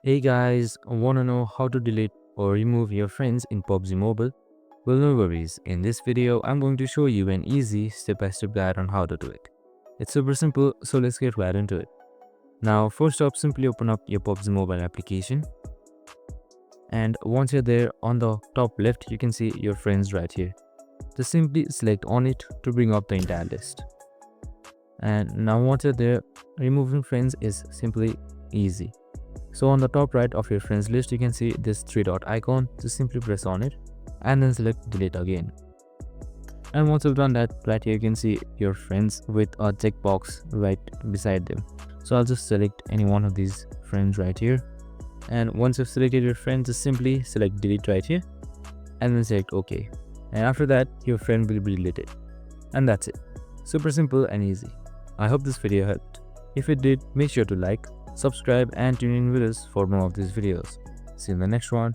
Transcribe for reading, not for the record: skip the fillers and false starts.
Hey guys, wanna know how to delete or remove your friends in PUBG Mobile? Well, no worries. In this video, I'm going to show you an easy step-by-step guide on how to do it. It's super simple, so let's get right into it. Now, first up, simply open up your PUBG Mobile application. And once you're there, on the top left, you can see your friends right here. Just simply select on it to bring up the entire list. And now once you're there, removing friends is simply easy. So on the top right of your friends list, you can see this three dot icon. Just simply press on it and then select delete again. And once you've done that, right here you can see your friends with a checkbox right beside them. So I'll just select any one of these friends right here. And once you've selected your friends, just simply select delete right here and then select OK. And after that, your friend will be deleted. And that's it. Super simple and easy. I hope this video helped. If it did, make sure to like, subscribe and tune in with us for more of these videos. See you in the next one.